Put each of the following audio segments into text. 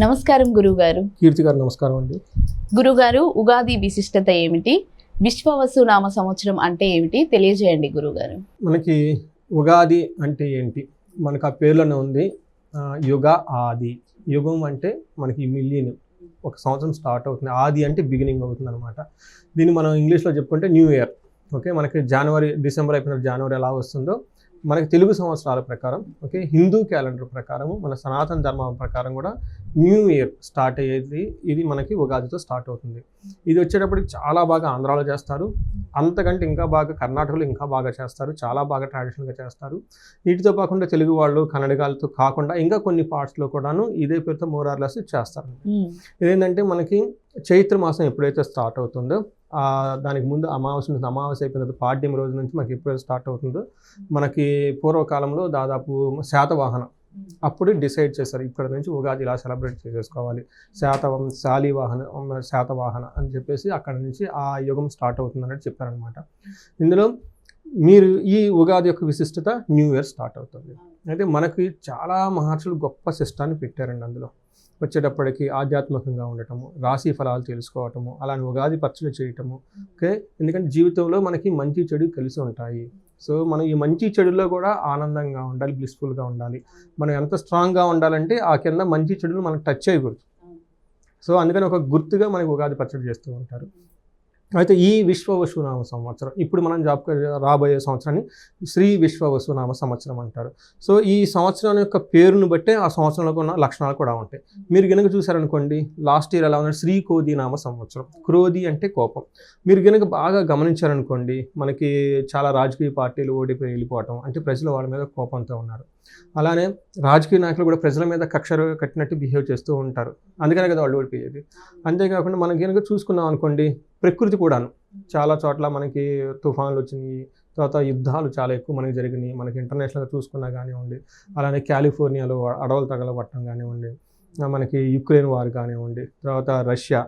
నమస్కారం గురుగారు. కీర్తి గారు నమస్కారం అండి. గురుగారు, ఉగాది విశిష్టత ఏమిటి? విశ్వవసు నామ సంవత్సరం అంటే ఏమిటి తెలియజేయండి గురుగారు. మనకి ఉగాది అంటే ఏంటి? మనకు ఆ పేర్లోనే ఉంది యుగ ఆది. యుగం అంటే మనకి మిలియన్, ఒక సంవత్సరం స్టార్ట్ అవుతుంది. ఆది అంటే బిగినింగ్ అవుతుంది అనమాట. దీన్ని మనం ఇంగ్లీష్లో చెప్పుకుంటే న్యూ ఇయర్. ఓకే, మనకి డిసెంబర్ అయిపోయిన జనవరి ఎలా వస్తుందో మనకి తెలుగు సంవత్సరాల ప్రకారం, ఓకే, హిందూ క్యాలెండర్ ప్రకారం, మన సనాతన ధర్మం ప్రకారం కూడా న్యూ ఇయర్ స్టార్ట్ అయ్యేది ఇది మనకి ఉగాదితో స్టార్ట్ అవుతుంది. ఇది వచ్చేటప్పటికి చాలా బాగా ఆంధ్రాలో చేస్తారు, అంతకంటే ఇంకా బాగా కర్ణాటకలో ఇంకా బాగా చేస్తారు, చాలా బాగా ట్రెడిషనల్గా చేస్తారు. వీటితో కాకుండా తెలుగు వాళ్ళు కన్నడగాలతో కాకుండా ఇంకా కొన్ని పార్ట్స్లో కూడాను ఇదే పేరుతో మోరార్లెస్ చేస్తారు. ఇదేంటంటే మనకి చైత్ర మాసం ఎప్పుడైతే స్టార్ట్ అవుతుందో దానికి ముందు అమావాస్య అయిపోయిన తర్వాత పాడ్యం రోజు నుంచి మనకి ఎప్పుడైతే స్టార్ట్ అవుతుందో మనకి పూర్వకాలంలో దాదాపు శాతవాహనం అప్పుడు డిసైడ్ చేశారు, ఇక్కడ నుంచి ఉగాది ఇలా సెలబ్రేట్ చేసుకోవాలి, శాతవాహన అని చెప్పేసి అక్కడ నుంచి ఆ యుగం స్టార్ట్ అవుతుంది అన్నట్టు చెప్పారనమాట. ఇందులో మీరు ఈ ఉగాది యొక్క విశిష్టత న్యూ ఇయర్ స్టార్ట్ అవుతుంది. అయితే మనకి చాలా మహర్షులు గొప్ప సిస్టాన్ని పెట్టారండి. అందులో వచ్చేటప్పటికి ఆధ్యాత్మికంగా ఉండటము, రాశి ఫలాలు తెలుసుకోవటము, అలానే ఉగాది పచ్చడి చేయటము. ఓకే, ఎందుకంటే జీవితంలో మనకి మంచి చెడు కలిసి ఉంటాయి. సో మనం ఈ మంచి చెడుల్లో కూడా ఆనందంగా ఉండాలి, బ్లిస్ఫుల్గా ఉండాలి. మనం ఎంత స్ట్రాంగ్గా ఉండాలంటే ఆ కింద మంచి చెడులు మనకు టచ్ చేయకూడదు. సో అందుకని ఒక గుర్తుగా మనకి ఉగాది పచ్చడి చేస్తూ ఉంటారు. అయితే ఈ విశ్వవసునామ సంవత్సరం, ఇప్పుడు మనం రాబోయే సంవత్సరాన్ని శ్రీ విశ్వవసునామ సంవత్సరం అంటారు. సో ఈ సంవత్సరం యొక్క పేరును బట్టే ఆ సంవత్సరంలో ఉన్న లక్షణాలు కూడా ఉంటాయి. మీరు గనుక చూసారనుకోండి, లాస్ట్ ఇయర్ ఎలా ఉన్నారు, శ్రీ క్రోధి నామ సంవత్సరం. క్రోధి అంటే కోపం. మీరు గనుక బాగా గమనించారనుకోండి, మనకి చాలా రాజకీయ పార్టీలు ఓడిపోయి వెళ్ళిపోవటం అంటే ప్రజలు వాళ్ళ మీద కోపంతో ఉన్నారు. అలానే రాజకీయ నాయకులు కూడా ప్రజల మీద కక్ష కట్టినట్టు బిహేవ్ చేస్తూ ఉంటారు, అందుకనే కదా వాళ్ళు ఓడిపోయేది. అంతేకాకుండా మనం కనుక చూసుకున్నాం అనుకోండి, ప్రకృతి కూడాను చాలా చోట్ల మనకి తుఫాన్లు వచ్చినాయి, తర్వాత యుద్ధాలు చాలా ఎక్కువ మనకి జరిగినాయి. మనకి ఇంటర్నేషనల్గా చూసుకున్నా కానివ్వండి, అలానే కాలిఫోర్నియాలో అడవులు తగలబట్టడం కానివ్వండి, మనకి యుక్రెయిన్ వార్ కానివ్వండి, తర్వాత రష్యా,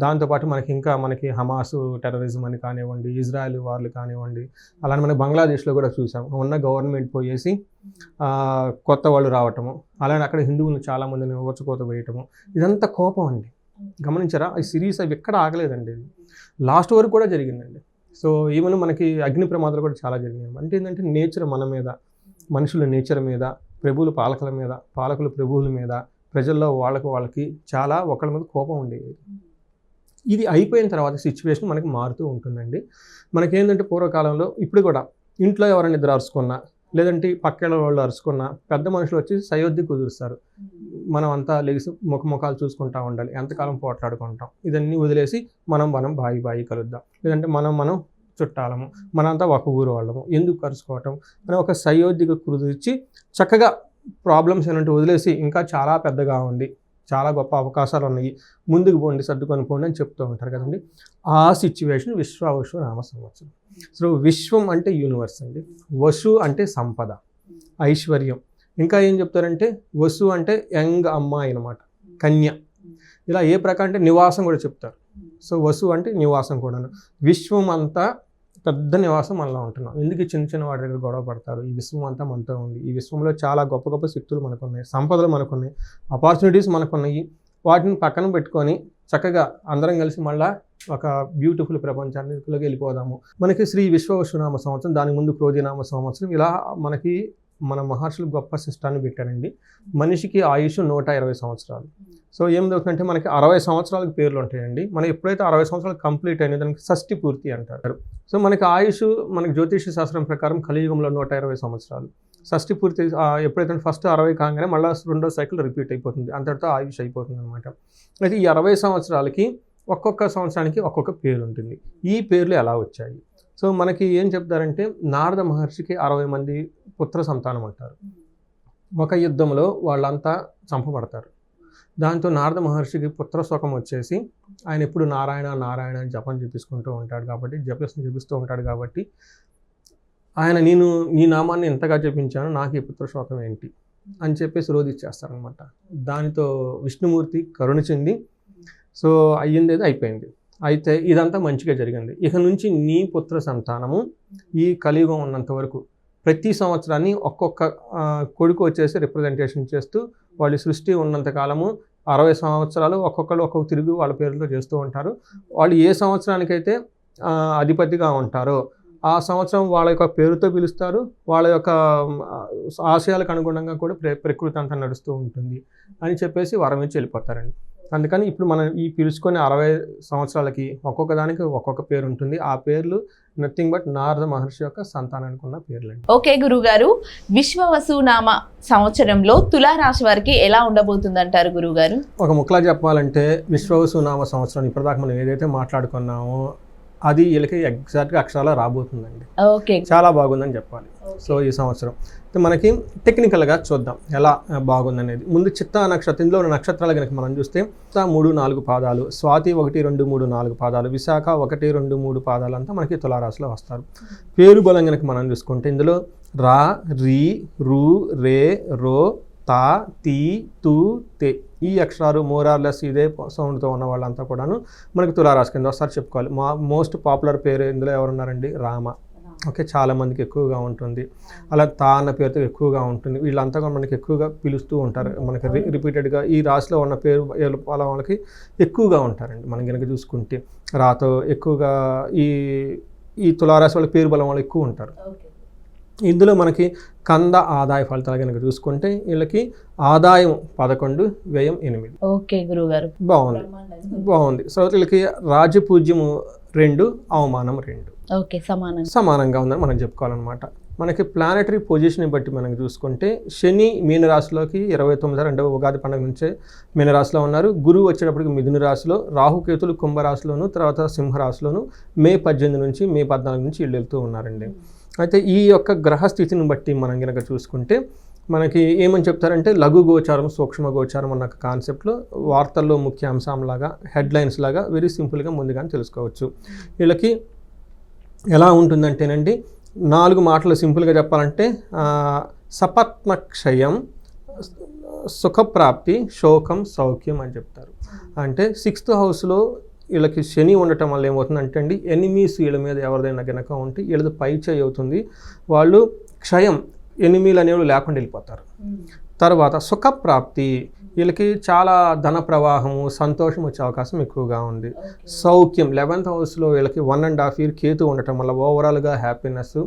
దాంతోపాటు మనకి హమాస్ టెర్రరిజం అని కానివ్వండి, ఇజ్రాయెల్ వార్లు కానివ్వండి, అలానే మనకి బంగ్లాదేశ్లో కూడా చూసాం, ఉన్న గవర్నమెంట్ పోయేసి కొత్త వాళ్ళు రావటము, అలానే అక్కడ హిందువులను చాలామందిని ఊచకోత వేయటము, ఇదంతా కోపం అండి. గమనించారా? ఈ సిరీస్ అవి ఎక్కడ ఆగలేదండి, లాస్ట్ వరకు కూడా జరిగిందండి. సో ఈవెన్ మనకి అగ్ని ప్రమాదాలు కూడా చాలా జరిగినాయి. అంటే ఏంటంటే నేచర్ మన మీద, మనుషుల నేచర్ మీద, ప్రభువులు పాలకుల మీద, పాలకులు ప్రభువుల మీద, ప్రజల్లో వాళ్ళకి చాలా ఒకళ్ళ మీద కోపం ఉండేది. ఇది అయిపోయిన తర్వాత సిచ్యువేషన్ మనకి మారుతూ ఉంటుందండి. మనకేంటంటే పూర్వకాలంలో ఇప్పుడు కూడా ఇంట్లో ఎవరైనా ఇద్దరు అరుచుకున్నా, లేదంటే పక్కన వాళ్ళు అరుచుకున్నా, పెద్ద మనుషులు వచ్చి సయోధ్య కుదురుస్తారు. మనం అంతా లెగిసి ముఖాలు చూసుకుంటూ ఉండాలి, ఎంతకాలం పోట్లాడుకుంటాం, ఇదన్నీ వదిలేసి మనం బాయి కలుద్దాం, లేదంటే మనం చుట్టాలము, మనంతా ఒక ఊరు వాళ్ళము, ఎందుకు కలుసుకోవటం అని ఒక సయోధ్యగా కుదిర్చి చక్కగా ప్రాబ్లమ్స్ ఏంటంటే వదిలేసి ఇంకా చాలా పెద్దగా ఉంది, చాలా గొప్ప అవకాశాలు ఉన్నాయి, ముందుకు పోండి, సర్దుకొని పోండి అని చెప్తూ ఉంటారు కదండి. ఆ సిచ్యువేషన్ విశ్వవసు నామ సంవత్సరం. సో విశ్వం అంటే యూనివర్స్ అండి, వసు అంటే సంపద, ఐశ్వర్యం. ఇంకా ఏం చెప్తారంటే వసు అంటే యంగ్ అమ్మాయి అనమాట, కన్య. ఇలా ఏ ప్రకారం అంటే నివాసం కూడా చెప్తారు. సో వసు అంటే నివాసం కూడాను. విశ్వం అంతా పెద్ద నివాసం మనలో ఉంటున్నాం. ఎందుకు చిన్న వాటి దగ్గర గొడవ పడతారు? ఈ విశ్వం అంతా మనతో ఉంది. ఈ విశ్వంలో చాలా గొప్ప గొప్ప శక్తులు మనకున్నాయి, సంపదలు మనకున్నాయి, ఆపర్చునిటీస్ మనకున్నాయి. వాటిని పక్కన పెట్టుకొని చక్కగా అందరం కలిసి మళ్ళీ ఒక బ్యూటిఫుల్ ప్రపంచానికి వెళ్ళిపోదాము. మనకి శ్రీ విశ్వవసునామ సంవత్సరం, దాని ముందు క్రోధినామ సంవత్సరం, ఇలా మనకి మన మహర్షులు గొప్ప సిస్టాన్ని పెట్టారండి. మనిషికి ఆయుష్ 120 సంవత్సరాలు. సో ఏమిటవుతుందంటే మనకి 60 సంవత్సరాలకు పేర్లు ఉంటాయండి. మనం ఎప్పుడైతే 60 సంవత్సరాలు కంప్లీట్ అయిన దానికి షష్ఠి పూర్తి అంటారు. సో మనకి ఆయుష్, మనకి జ్యోతిష శాస్త్రం ప్రకారం కలియుగంలో 120 సంవత్సరాలు. షష్ఠి పూర్తి ఎప్పుడైతే ఫస్ట్ 60 కాగానే మళ్ళీ రెండో సైకిల్ రిపీట్ అయిపోతుంది, అంతటితో ఆయుష్ అయిపోతుంది అనమాట. అయితే ఈ 60 సంవత్సరాలకి ఒక్కొక్క సంవత్సరానికి ఒక్కొక్క పేరు ఉంటుంది. ఈ పేర్లు ఎలా వచ్చాయి? సో మనకి ఏం చెప్తారంటే, నారద మహర్షికి 60 మంది పుత్ర సంతానం అంటారు. ఒక యుద్ధంలో వాళ్ళంతా చంపబడతారు. దాంతో నారద మహర్షికి పుత్రశోకం వచ్చేసి ఆయన ఎప్పుడు నారాయణ నారాయణ అని జపం జపిస్తూ ఉంటాడు కాబట్టి ఆయన నేను నీ నామాన్ని ఎంతగా జపించాను, నాకు ఈ పుత్రశోకం ఏంటి అని చెప్పేసి రోధిచ్చేస్తారనమాట. దానితో విష్ణుమూర్తి కరుణ చెంది సో అయ్యింది ఏదో అయిపోయింది. అయితే ఇదంతా మంచిగా జరిగింది. ఇక నుంచి నీ పుత్ర సంతానము ఈ కలియుగం ఉన్నంత వరకు ప్రతి సంవత్సరాన్ని ఒక్కొక్క కొడుకు వచ్చేసి రిప్రజెంటేషన్ చేస్తూ వాళ్ళు సృష్టి ఉన్నంత కాలము 60 సంవత్సరాలు ఒక్కొక్కరు ఒక్కొక్క తిరుగు వాళ్ళ పేరుతో చేస్తూ ఉంటారు. వాళ్ళు ఏ సంవత్సరానికైతే అధిపతిగా ఉంటారో ఆ సంవత్సరం వాళ్ళ యొక్క పేరుతో పిలుస్తారు. వాళ్ళ యొక్క ఆశయాలకు అనుగుణంగా కూడా ప్రకృతి అంతా నడుస్తూ ఉంటుంది అని చెప్పేసి వరం ఇచ్చి వెళ్ళిపోతారండి. అందుకని ఇప్పుడు మనం ఈ పిలుచుకొని 60 సంవత్సరాలకి ఒక్కొక్క దానికి ఒక్కొక్క పేరు ఉంటుంది. ఆ పేర్లు నథింగ్ బట్ నారద మహర్షి యొక్క సంతానానికి ఉన్న పేర్లండి. ఓకే గురుగారు, విశ్వవసునామ సంవత్సరంలో తులారాశి వారికి ఎలా ఉండబోతుంది అంటారు గురుగారు? ఒక ముక్కలా చెప్పాలంటే విశ్వవసునామ సంవత్సరం ఇప్పటిదాకా మనం ఏదైతే మాట్లాడుకున్నామో అది వీళ్ళకి ఎగ్జాక్ట్గా అక్షరాలు రాబోతుందండి. ఓకే, చాలా బాగుందని చెప్పాలి. సో ఈ సంవత్సరం మనకి టెక్నికల్గా చూద్దాం ఎలా బాగుందనేది. ముందు చిత్తా నక్షత్రం, ఇందులో ఉన్న నక్షత్రాలు కనుక మనం చూస్తే 3, 4 పాదాలు, స్వాతి 1, 2, 3, 4 పాదాలు, విశాఖ 1, 2, 3 పాదాలు అంతా మనకి తులారాశిలో వస్తారు. పేరు బలం కనుక మనం చూసుకుంటే ఇందులో రా, రీ, రు, రే, రో, తా, తీ, తూ, తే ఈ అక్షరాలు మోరార్లెస్ ఇదే సౌండ్తో ఉన్న వాళ్ళంతా కూడాను మనకి తులారాశి కింద ఒకసారి చెప్పుకోవాలి. మోస్ట్ పాపులర్ పేరు ఇందులో ఎవరున్నారండి? రామ. ఓకే, చాలామందికి ఎక్కువగా ఉంటుంది. అలా తా అన్న పేరుతో ఎక్కువగా ఉంటుంది. వీళ్ళంతా కూడా మనకి ఎక్కువగా పిలుస్తూ ఉంటారు. మనకి రిపీటెడ్గా ఈ రాశిలో ఉన్న పేరు వాళ్ళకి ఎక్కువగా ఉంటారండి. మనం కనుక చూసుకుంటే రాతో ఎక్కువగా ఈ తులారాశి వాళ్ళకి పేరు బలం వాళ్ళు ఎక్కువ ఉంటారు. ఇందులో మనకి కంద ఆదాయ ఫలితాలు కనుక చూసుకుంటే వీళ్ళకి ఆదాయం 11, వ్యయం 8. ఓకే గురుగారు, బాగుంది. సో వీళ్ళకి రాజపూజ్యము 2, అవమానం 2. ఓకే, సమానంగా ఉందని మనం చెప్పుకోవాలన్నమాట. మనకి ప్లానెటరీ పొజిషన్ బట్టి మనం చూసుకుంటే శని మీనరాశిలోకి 29 రెండవ ఉగాది పండుగ నుంచే మీనరాశిలో ఉన్నారు. గురువు వచ్చేటప్పటికి మిథున రాశిలో, రాహుకేతులు కుంభరాశిలోను, తర్వాత సింహరాశిలోను మే 18 నుంచి మే 14 నుంచి వీళ్ళు వెళ్తూ ఉన్నారండి. అయితే ఈ యొక్క గ్రహస్థితిని బట్టి మనం కనుక చూసుకుంటే మనకి ఏమని చెప్తారంటే లఘు గోచారం, సూక్ష్మ గోచారం అన్న కాన్సెప్ట్లో వార్తల్లో ముఖ్య అంశంలాగా హెడ్లైన్స్ లాగా వెరీ సింపుల్గా ముందుగానే తెలుసుకోవచ్చు. వీళ్ళకి ఎలా ఉంటుందంటేనండి 4 మాటలు సింపుల్గా చెప్పాలంటే సపత్నక్షయం, సుఖప్రాప్తి, శోకం, సౌఖ్యం అని చెప్తారు. అంటే 6th హౌస్లో వీళ్ళకి శని ఉండటం వల్ల ఏమవుతుందంటే అండి ఎనిమీస్ వీళ్ళ మీద ఎవరిదైనా కనుక ఉంటే వీళ్ళది పై చేయి అవుతుంది. వాళ్ళు క్షయం, ఎనిమీలు అనేవి లేకుండా వెళ్ళిపోతారు. తర్వాత సుఖప్రాప్తి, వీళ్ళకి చాలా ధన ప్రవాహము, సంతోషం వచ్చే అవకాశం ఎక్కువగా ఉంది. సౌఖ్యం 11th హౌస్లో వీళ్ళకి 1.5 year కేతు ఉండటం వల్ల ఓవరాల్గా హ్యాపీనెస్,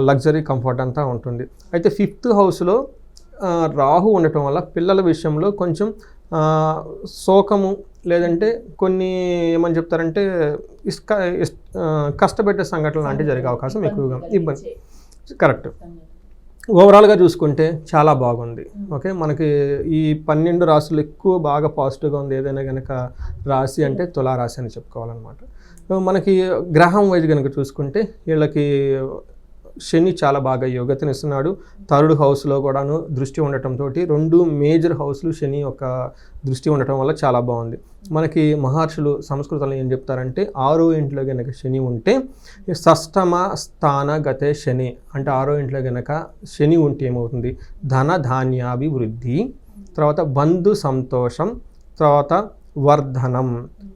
లగ్జరీ, కంఫర్ట్ అంతా ఉంటుంది. అయితే 5th హౌస్లో రాహు ఉండటం వల్ల పిల్లల విషయంలో కొంచెం శోకము లేదంటే కొన్ని ఏమని చెప్తారంటే కష్టపెట్టే సంఘటనలు లాంటివి జరిగే అవకాశం ఎక్కువగా, ఇబ్బంది. కరెక్ట్. ఓవరాల్గా చూసుకుంటే చాలా బాగుంది. ఓకే, మనకి ఈ 12 రాశులు ఎక్కువ బాగా పాజిటివ్గా ఉంది. ఏదైనా కనుక రాశి అంటే తులారాశి అని చెప్పుకోవాలన్నమాట. మనకి గ్రహం వైజ్ కనుక చూసుకుంటే వీళ్ళకి శని చాలా బాగా యోగతనిస్తున్నాడు. 3rd హౌస్లో కూడాను దృష్టి ఉండటంతో 2 మేజర్ హౌస్లు శని యొక్క దృష్టి ఉండటం వల్ల చాలా బాగుంది. మనకి మహర్షులు సంస్కృతంలో ఏం చెప్తారంటే 6వ ఇంట్లో కనుక శని ఉంటే షష్టమ స్థాన గతే శని అంటే 6వ ఇంట్లో కనుక శని ఉంటే ఏమవుతుంది? ధన ధాన్యాభివృద్ధి, తర్వాత బంధు సంతోషం, తర్వాత వర్ధనం,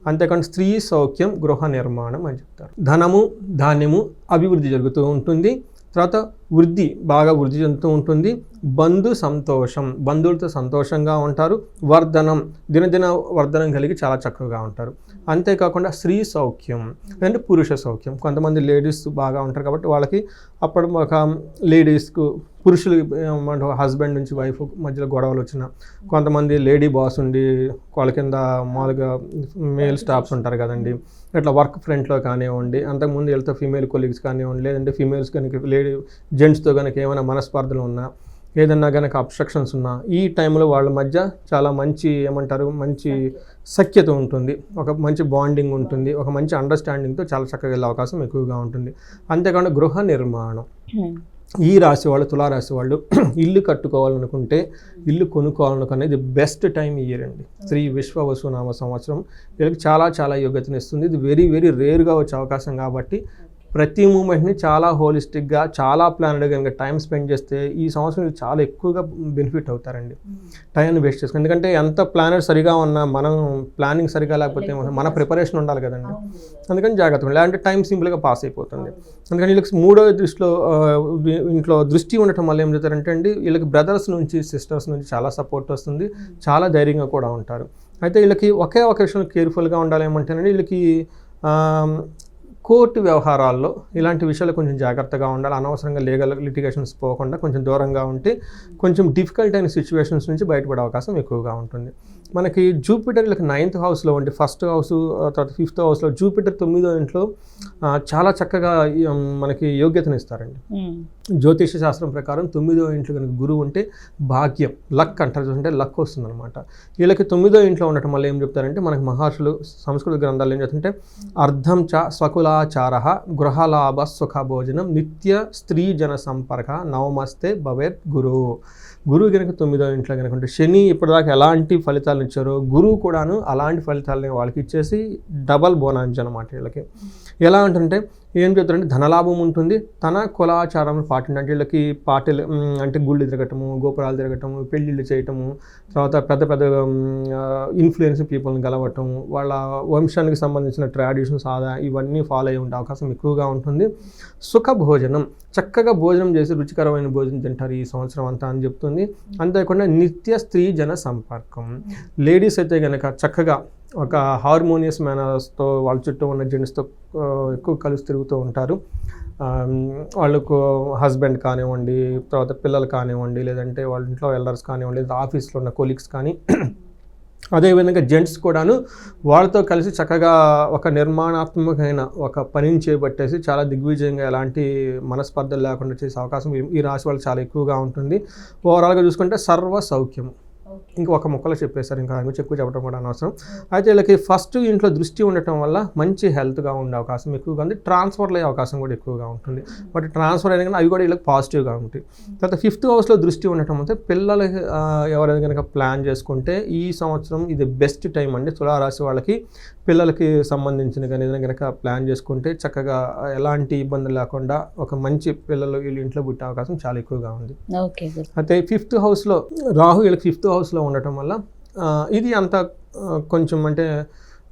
అంతేకాని స్త్రీ సౌఖ్యం, గృహ నిర్మాణం అని చెప్తారు. ధనము, ధాన్యము అభివృద్ధి జరుగుతూ ఉంటుంది. తర్వాత వృద్ధి బాగా వృద్ధి చెందుతూ ఉంటుంది. బంధు సంతోషం, బంధువులతో సంతోషంగా ఉంటారు. వర్ధనం, దినదిన వర్ధనం కలిగి చాలా చక్కగా ఉంటారు. అంతేకాకుండా స్త్రీ సౌఖ్యం అంటే పురుష సౌఖ్యం. కొంతమంది లేడీస్ బాగా ఉంటారు కాబట్టి వాళ్ళకి అప్పుడు ఒక లేడీస్కు పురుషులు హస్బెండ్ నుంచి వైఫ్ మధ్యలో గొడవలు వచ్చిన, కొంతమంది లేడీ బాస్ ఉండి వాళ్ళ కింద మామూలుగా మేల్ స్టాఫ్స్ ఉంటారు కదండి, ఇట్లా వర్క్ ఫ్రంట్లో కానివ్వండి, అంతకుముందు వెళ్తే ఫీమేల్ కొలీగ్స్ కానివ్వండి, లేదంటే ఫీమేల్స్ కనుక జెంట్స్తో కనుక ఏమైనా మనస్పర్ధలు ఉన్నా, ఏదన్నా కనుక అబ్స్ట్రక్షన్స్ ఉన్నా, ఈ టైంలో వాళ్ళ మధ్య చాలా మంచి మంచి సఖ్యత ఉంటుంది, ఒక మంచి బాండింగ్ ఉంటుంది, ఒక మంచి అండర్స్టాండింగ్తో చాలా చక్కగా వెళ్ళే అవకాశం ఎక్కువగా ఉంటుంది. అంతేకాకుండా గృహ నిర్మాణం, ఈ రాశి వాళ్ళు తులారాశి వాళ్ళు ఇల్లు కట్టుకోవాలనుకుంటే, ఇల్లు కొనుక్కోవాలనుకునేది బెస్ట్ టైం ఇయర్ అండి. శ్రీ విశ్వవసునామ సంవత్సరం వీళ్ళకి చాలా చాలా యోగ్యతను ఇస్తుంది. ఇది వెరీ వెరీ రేర్గా వచ్చే అవకాశం కాబట్టి ప్రతి మూమెంట్ని చాలా హోలిస్టిక్గా చాలా ప్లాన్డ్గా కనుక టైం స్పెండ్ చేస్తే ఈ సంవత్సరం వీళ్ళు చాలా ఎక్కువగా బెనిఫిట్ అవుతారండి. టైంని వేస్ట్ చేసుకుని, ఎందుకంటే ఎంత ప్లానర్ సరిగా ఉన్నా మనం ప్లానింగ్ సరిగా లేకపోతే మన ప్రిపరేషన్ ఉండాలి కదండి. అందుకని జాగ్రత్తగా లేదంటే టైం సింపుల్గా పాస్ అయిపోతుంది. అందుకని వీళ్ళకి మూడో దృష్టిలో ఇంట్లో దృష్టి ఉండటం వల్ల ఏం చేస్తారంటే అండి, వీళ్ళకి బ్రదర్స్ నుంచి సిస్టర్స్ నుంచి చాలా సపోర్ట్ వస్తుంది, చాలా ధైర్యంగా కూడా ఉంటారు. అయితే వీళ్ళకి ఒకే ఒక విషయంలో కేర్ఫుల్గా ఉండాలి. ఏమంటేనండి, వీళ్ళకి కోర్టు వ్యవహారాల్లో ఇలాంటి విషయాలు కొంచెం జాగ్రత్తగా ఉండాలి. అనవసరంగా లీగల్ లిటిగేషన్స్ పోకుండా కొంచెం దూరంగా ఉంటే కొంచెం డిఫికల్ట్ అయిన సిచ్యువేషన్స్ నుంచి బయటపడే అవకాశం ఎక్కువగా ఉంటుంది. మనకి జూపిటర్ వీళ్ళకి 9th హౌస్లో ఉండి, 1st హౌస్ తర్వాత 5th హౌస్లో జూపిటర్ 9వ ఇంట్లో చాలా చక్కగా మనకి యోగ్యతను ఇస్తారండి. జ్యోతిష శాస్త్రం ప్రకారం 9వ ఇంట్లో కనుక గురువు ఉంటే భాగ్యం, లక్ అంటారు, అంటే లక్ వస్తుంది అనమాట. వీళ్ళకి 9వ ఇంట్లో ఉండటం వల్ల ఏం చెప్తారంటే, మనకి మహర్షులు సంస్కృత గ్రంథాలు ఏం చెప్తుంటే, అర్ధం చ స్వకులాచార గృహలాభ సుఖ భోజనం నిత్య స్త్రీ జన సంపర్క నవమస్తే భవేత్ గురువు. గురువు కనుక 9వ ఇంట్లో కనుక ఉంటే, శని ఇప్పటిదాకా ఎలాంటి ఫలితాలను ఇచ్చారో గురువు కూడాను అలాంటి ఫలితాలని వాళ్ళకి ఇచ్చేసి డబల్ బోనాంజ్ అనమాట. వీళ్ళకి ఎలా అంటే ఏం చెప్తారంటే, ధనలాభం ఉంటుంది, తన కులాచారం పాటిండి. అంటే వీళ్ళకి పాటలు అంటే గుళ్ళు తిరగటము, గోపురాలు తిరగటము, పెళ్ళిళ్ళు చేయటము, తర్వాత పెద్ద పెద్ద ఇన్ఫ్లుయెన్స్ పీపుల్ని గెలవటం, వాళ్ళ వంశానికి సంబంధించిన ట్రెడిషన్స్ ఇవన్నీ ఫాలో అయ్యే ఉండే అవకాశం ఎక్కువగా ఉంటుంది. సుఖ భోజనం, చక్కగా భోజనం చేసి రుచికరమైన భోజనం తింటారు ఈ సంవత్సరం అంతా అని చెప్తుంది. అంతేకాకుండా నిత్య స్త్రీ జన సంపర్కం, లేడీస్ అయితే కనుక చక్కగా ఒక హార్మోనియస్ మేనర్స్తో వాళ్ళ చుట్టూ ఉన్న జెంట్స్తో ఎక్కువ కలిసి తిరుగుతూ ఉంటారు. వాళ్ళకు హస్బెండ్ కానివ్వండి, తర్వాత పిల్లలు కానివ్వండి, లేదంటే వాళ్ళ ఇంట్లో ఎల్డర్స్ కానివ్వండి, లేదా ఆఫీస్లో ఉన్న కొలీగ్స్ కానీ, అదేవిధంగా జెంట్స్ కూడాను వాళ్ళతో కలిసి చక్కగా ఒక నిర్మాణాత్మకమైన ఒక పనిని చేపట్టేసి చాలా దిగ్విజయంగా ఎలాంటి మనస్పర్ధలు లేకుండా చేసే అవకాశం ఈ రాశి వాళ్ళు చాలా ఎక్కువగా ఉంటుంది. ఓవరాల్గా చూసుకుంటే సర్వ సౌఖ్యము. ఇంకా ఒక ముక్కలో చెప్పేశారు, ఇంకా దాని గురించి ఎక్కువ చెప్పడం కూడా అనవసరం. అయితే వీళ్ళకి 1st ఇంట్లో దృష్టి ఉండటం వల్ల మంచి హెల్త్గా ఉండే అవకాశం ఎక్కువగా ఉంది. ట్రాన్స్ఫర్లు అయ్యే అవకాశం కూడా ఎక్కువగా ఉంటుంది. బట్ ట్రాన్స్ఫర్ అయినా కానీ అవి కూడా వీళ్ళకి పాజిటివ్గా ఉంటాయి. తర్వాత 5th హౌస్లో దృష్టి ఉండటం అంటే పిల్లలకి ఎవరైనా కనుక ప్లాన్ చేసుకుంటే ఈ సంవత్సరం ఇది బెస్ట్ టైం అండి. తులారాశి వాళ్ళకి పిల్లలకి సంబంధించిన కానీ ఏదైనా కనుక ప్లాన్ చేసుకుంటే చక్కగా ఎలాంటి ఇబ్బంది లేకుండా ఒక మంచి పిల్లలు వీళ్ళు ఇంట్లో పుట్టే అవకాశం చాలా ఎక్కువగా ఉంది. అయితే 5th హౌస్లో రాహు వీళ్ళకి 5th హౌస్లో ఉండటం వల్ల ఇది అంత కొంచెం అంటే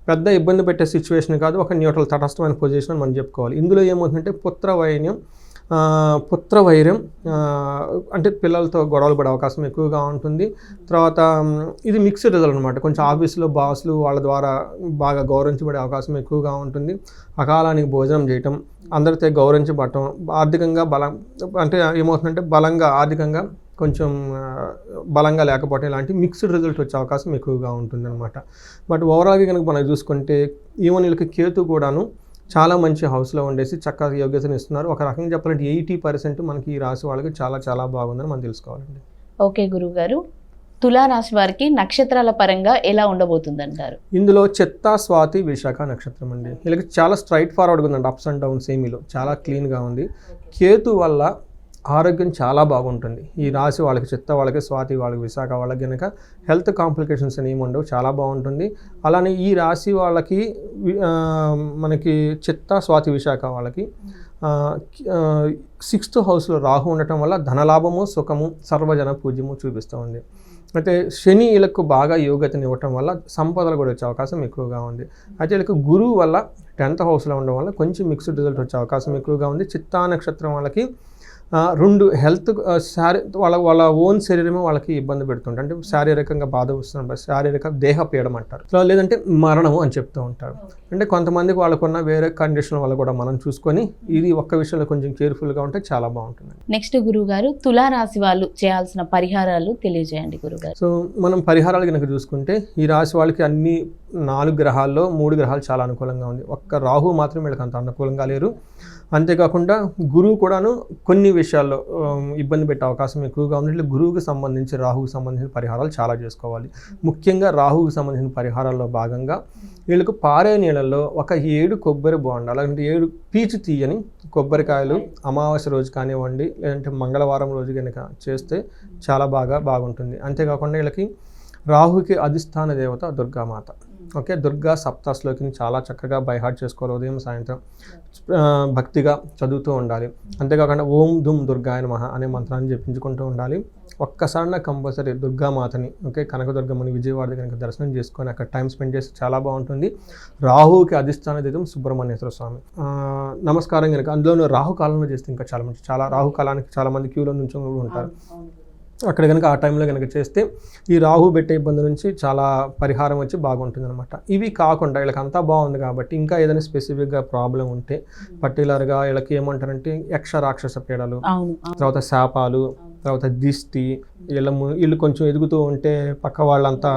పెద్ద ఇబ్బంది పెట్టే సిచ్యువేషన్ కాదు, ఒక న్యూట్రల్ తటస్థమైన పొజిషన్ అని మనం చెప్పుకోవాలి. ఇందులో ఏమవుతుందంటే పుత్రవైర్యం అంటే పిల్లలతో గొడవలు పడే అవకాశం ఎక్కువగా ఉంటుంది. తర్వాత ఇది మిక్స్డ్ రిజల్ట్ అనమాట. కొంచెం ఆఫీసులో బాసులు వాళ్ళ ద్వారా బాగా గౌరవించబడే అవకాశం ఎక్కువగా ఉంటుంది. అకాలానికి భోజనం చేయటం, అందరితో గౌరవించబడటం, ఆర్థికంగా అంటే ఏమవుతుందంటే బలంగా ఆర్థికంగా కొంచెం బలంగా లేకపోవడం, ఇలాంటి మిక్స్డ్ రిజల్ట్ వచ్చే అవకాశం ఎక్కువగా ఉంటుంది అనమాట. బట్ ఓవరాల్గా కనుక మనం చూసుకుంటే ఈవెన్ వీళ్ళకి కేతు కూడాను చాలా మంచి హౌస్లో ఉండేసి చక్కగా యోగ్యతను ఇస్తున్నారు. ఒక రకంగా చెప్పాలంటే 80% మనకి ఈ రాశి వాళ్ళకి చాలా చాలా బాగుందని మనం తెలుసుకోవాలండి. ఓకే గురువుగారు, తులారాశి వారికి నక్షత్రాల పరంగా ఎలా ఉండబోతుంది అంటారు? ఇందులో చిత్తా, స్వాతి, విశాఖ నక్షత్రం అండి. వీళ్ళకి చాలా స్ట్రైట్ ఫార్వర్డ్గా ఉందండి. అప్స్ అండ్ డౌన్స్ ఏమీలో చాలా క్లీన్గా ఉంది. కేతు వల్ల ఆరోగ్యం చాలా బాగుంటుంది. ఈ రాశి వాళ్ళకి, చిత్త వాళ్ళకి, స్వాతి వాళ్ళకి, విశాఖ వాళ్ళకి కనుక హెల్త్ కాంప్లికేషన్స్ ఏమి ఉండవు, చాలా బాగుంటుంది. అలానే ఈ రాశి వాళ్ళకి మనకి చిత్త, స్వాతి, విశాఖ వాళ్ళకి 6th హౌస్లో రాహు ఉండటం వల్ల ధనలాభము, సుఖము, సర్వజన పూజ్యము చూపిస్తూ ఉంది. అయితే శని వీళ్ళకు బాగా యోగ్యతని ఇవ్వటం వల్ల సంపదలు కూడా వచ్చే అవకాశం ఎక్కువగా ఉంది. అయితే వీళ్ళకి గురువు వల్ల 10th హౌస్లో ఉండడం వల్ల కొంచెం మిక్స్డ్ రిజల్ట్ వచ్చే అవకాశం ఎక్కువగా ఉంది. చిత్తా నక్షత్రం వాళ్ళకి 2 హెల్త్ వాళ్ళ ఓన్ శరీరమే వాళ్ళకి ఇబ్బంది పెడుతుంటారు. అంటే శారీరకంగా బాధ వస్తుంటారు, శారీరక దేహపీడం అంటారు, లేదంటే మరణము అని చెప్తూ ఉంటారు. అంటే కొంతమందికి వాళ్ళకున్న వేరే కండిషన్ వల్ల కూడా మనం చూసుకొని ఇది ఒక్క విషయంలో కొంచెం కేర్ఫుల్గా ఉంటే చాలా బాగుంటుంది. నెక్స్ట్ గురువు గారు, తులారాశి వాళ్ళు చేయాల్సిన పరిహారాలు తెలియజేయండి గురుగారు. సో మనం పరిహారాలు కనుక చూసుకుంటే ఈ రాశి వాళ్ళకి అన్ని 4 గ్రహాల్లో 3 గ్రహాలు చాలా అనుకూలంగా ఉంది. ఒక్క రాహు మాత్రం వీళ్ళకి అంత అనుకూలంగా లేరు. అంతేకాకుండా గురువు కూడాను కొన్ని విషయాల్లో ఇబ్బంది పెట్టే అవకాశం ఎక్కువగా ఉంది. గురువుకి సంబంధించి, రాహువుకి సంబంధించిన పరిహారాలు చాలా చేసుకోవాలి. ముఖ్యంగా రాహువుకి సంబంధించిన పరిహారాల్లో భాగంగా వీళ్ళకు పారే నీళ్ళల్లో ఒక 7 కొబ్బరి బోండాలు, అలాంటి 7 పీచు తీయని కొబ్బరికాయలు అమావాస్య రోజు కానివ్వండి, లేదంటే మంగళవారం రోజు కనుక చేస్తే చాలా బాగుంటుంది. అంతేకాకుండా వీళ్ళకి రాహుకి అధిష్టాన దేవత దుర్గామాత, ఓకే, దుర్గా సప్తాశ్లోకిని చాలా చక్కగా బైహార్ట్ చేసుకోవాలి, ఉదయం సాయంత్రం భక్తిగా చదువుతూ ఉండాలి. అంతేకాకుండా ఓం దుమ్ దుర్గాయ నమః అనే మంత్రాన్ని జపించుకుంటూ ఉండాలి. ఒక్కసారి నాకు కంపల్సరీ దుర్గామాతని, ఓకే, కనకదుర్గమ్మని విజయవాడ కనుక దర్శనం చేసుకొని అక్కడ టైం స్పెండ్ చేస్తే చాలా బాగుంటుంది. రాహువుకి అధిష్టాన దైవం సుబ్రహ్మణ్యేశ్వర స్వామి. నమస్కారం కనుక అందులోనూ రాహుకాలంలో చేస్తే ఇంకా చాలా మంచి, చాలా రాహుకాలానికి చాలా మంది క్యూలో నుంచి ఉంటారు. అక్కడ కనుక ఆ టైంలో కనుక చేస్తే ఈ రాహు పెట్టే ఇబ్బంది నుంచి చాలా పరిహారం వచ్చి బాగుంటుంది అనమాట. ఇవి కాకుండా వీళ్ళకి అంతా బాగుంది కాబట్టి ఇంకా ఏదైనా స్పెసిఫిక్గా ప్రాబ్లం ఉంటే పర్టికులర్గా వీళ్ళకి ఏమంటారంటే యక్ష రాక్షస పీడలు, తర్వాత శాపాలు, తర్వాత దిష్టి, వీళ్ళు కొంచెం ఎదుగుతూ ఉంటే పక్క వాళ్ళంతా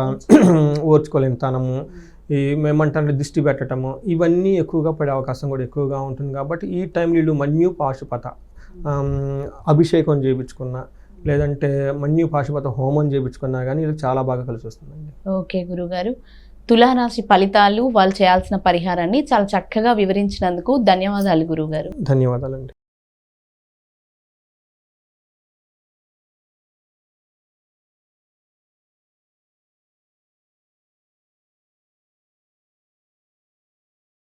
ఓర్చుకోలేనితనము, ఈ మేమంటే దిష్టి పెట్టడము, ఇవన్నీ ఎక్కువగా పడే అవకాశం కూడా ఎక్కువగా ఉంటుంది. కాబట్టి ఈ టైంలో వీళ్ళు మన్యు పాశుపత అభిషేకం చేయించుకున్న, లేదంటే మన్యు పాశుపత హోమం చేయించుకున్నా కానీ వీళ్ళకి చాలా బాగా కలిసి వస్తుందండి. ఓకే గురుగారు, తులారాశి ఫలితాలు, వాళ్ళు చేయాల్సిన పరిహారాన్ని చాలా చక్కగా వివరించినందుకు ధన్యవాదాలు గురుగారు. ధన్యవాదాలండి.